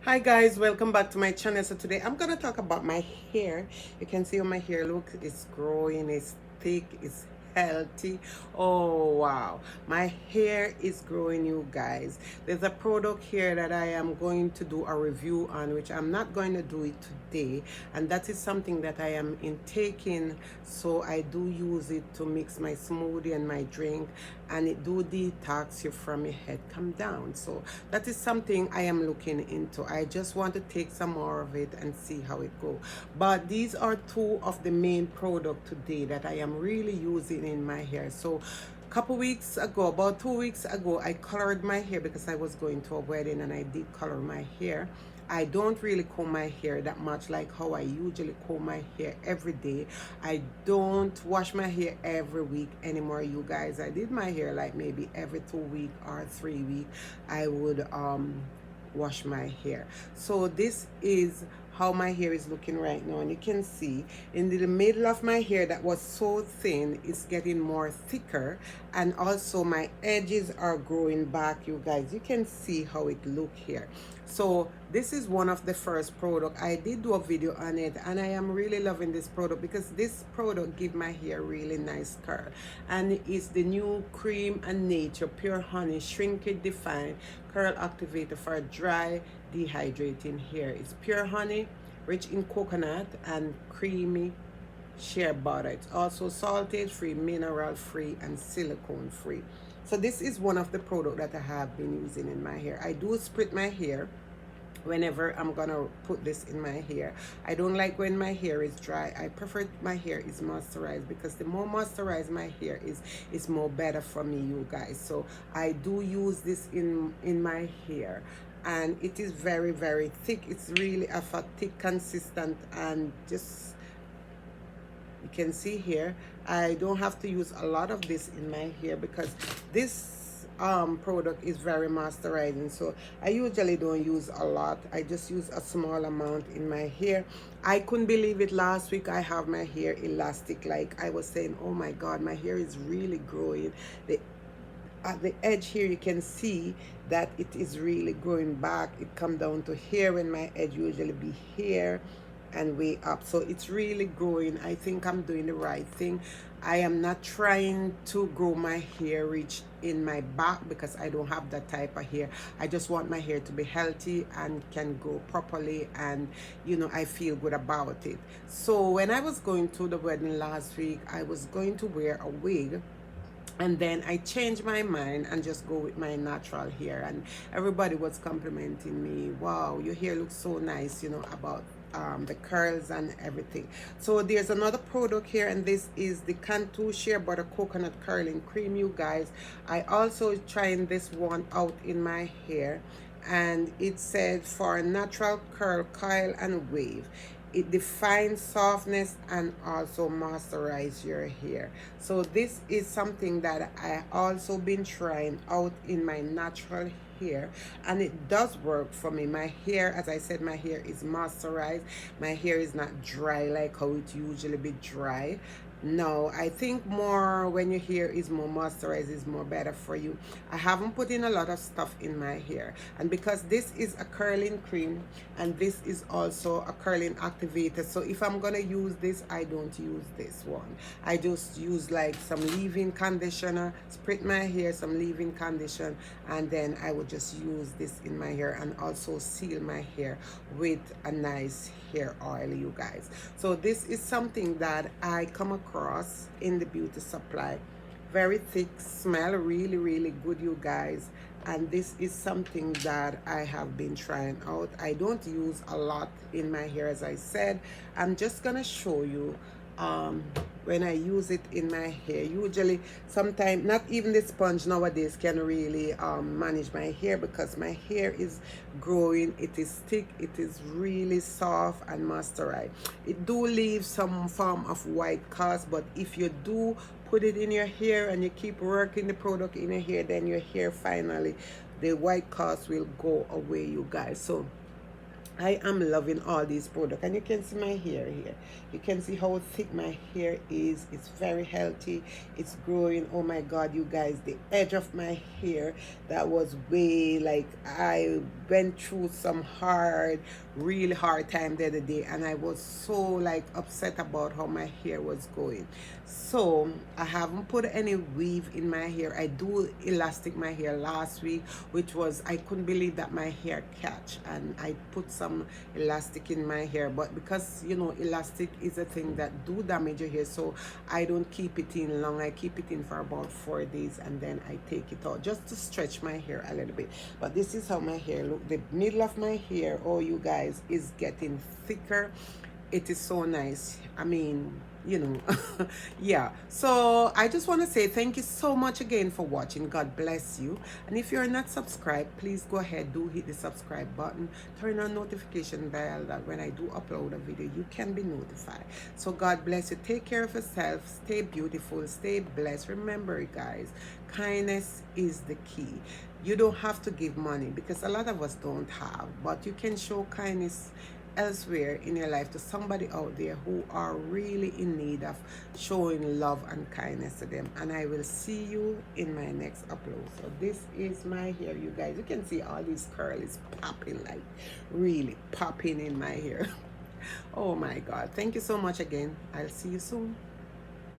Hi guys, welcome back to my channel. So today I'm gonna talk about my hair. You can see how my hair looks. It's growing, it's thick, it's healthy. Oh wow, my hair is growing, you guys. There's a product here that I am going to do a review on, which I'm not going to do it today, and that is something that I am intaking. So I do use it to mix my smoothie and my drink, and it do detox you from your head come down. So that is something I am looking into. I just want to take some more of it and see how it go. But these are two of the main product today that I am really using in my hair. So couple weeks ago, about 2 weeks ago, I colored my hair because I was going to a wedding and I did color my hair. I don't really comb my hair that much like how I usually comb my hair every day. I don't wash my hair every week anymore, you guys. I did my hair like maybe every 2 week or 3 week. I would wash my hair. So this is how my hair is looking right now, and you can see in the middle of my hair that was so thin is getting more thicker, and also my edges are growing back, you guys. You can see how it look here. So this is one of the first product. I did do a video on it, and I am really loving this product because this product give my hair really nice curl, and it's the new Cream and Nature Pure Honey Shrinkage Define Curl Activator for dry dehydrating hair. It's pure honey, rich in coconut and creamy shea butter. It's also salted free, mineral free, and silicone free. So this is one of the products that I have been using in my hair. I do split my hair whenever I'm gonna put this in my hair. I don't like when my hair is dry. I prefer my hair is moisturized because the more moisturized my hair is more better for me, you guys. So I do use this in my hair, and it is very thick. It's really of a thick consistent, and just you can see here I don't have to use a lot of this in my hair because this product is very moisturizing. So I usually don't use a lot. I just use a small amount in my hair. I couldn't believe it last week. I have my hair elastic, like I was saying, oh my god, my hair is really growing. The at the edge here you can see that it is really growing back. It come down to here when my edge usually be here and way up. So it's really growing. I think I'm doing the right thing. I am not trying to grow my hair reach in my back because I don't have that type of hair. I just want my hair to be healthy and can grow properly, and I feel good about it. So when I was going to the wedding last week, I was going to wear a wig, and then I changed my mind and just go with my natural hair, and everybody was complimenting me, wow, your hair looks so nice, about the curls and everything. So there's another product here, and this is the Cantu Shea Butter Coconut Curling Cream, you guys. I also trying this one out in my hair, and it said for natural curl, coil and wave. It defines softness and also moisturize your hair. So this is something that I also been trying out in my natural hair, and it does work for me. My hair, as I said, my hair is moisturized. My hair is not dry like how it usually be dry. No, I think more when your hair is more moisturized is more better for you. I haven't put in a lot of stuff in my hair, and because this is a curling cream and this is also a curling activator, so if I'm gonna use this, I don't use this one. I just use like some leave-in conditioner, split my hair, some leave-in condition, and then I would just use this in my hair and also seal my hair with a nice hair oil, you guys. So this is something that I come across in the beauty supply. Very thick, smell really good, you guys. And this is something that I have been trying out. I don't use a lot in my hair, as I said. I'm just gonna show you when I use it in my hair. Usually, sometimes not even the sponge nowadays can really manage my hair because my hair is growing. It is thick, it is really soft and moisturized. It do leave some form of white cast, but if you do put it in your hair and you keep working the product in your hair, then your hair finally, the white cast will go away, you guys. So I am loving all these products, and you can see my hair here. You can see how thick my hair is. It's very healthy. It's growing. Oh my God, you guys, the edge of my hair that was way, like, I went through some really hard time the other day, and I was so like upset about how my hair was going. So I haven't put any weave in my hair. I do elastic my hair last week, which was, I couldn't believe that my hair catch, and I put some elastic in my hair. But because elastic is a thing that do damage your hair, so I don't keep it in long. I keep it in for about 4 days, and then I take it out just to stretch my hair a little bit. But this is how my hair look. The middle of my hair, oh you guys, is getting thicker. It is so nice. I mean, yeah. So I just want to say thank you so much again for watching. God bless you. And if you're not subscribed, please go ahead, do hit the subscribe button, turn on notification bell, that when I do upload a video you can be notified. So God bless you. Take care of yourself. Stay beautiful, stay blessed. Remember guys, kindness is the key. You don't have to give money, because a lot of us don't have, but you can show kindness elsewhere in your life to somebody out there who are really in need of showing love and kindness to them. And I will see you in my next upload. So this is my hair, you guys. You can see all these curls popping, like really popping in my hair. Oh my God, thank you so much again. I'll see you soon.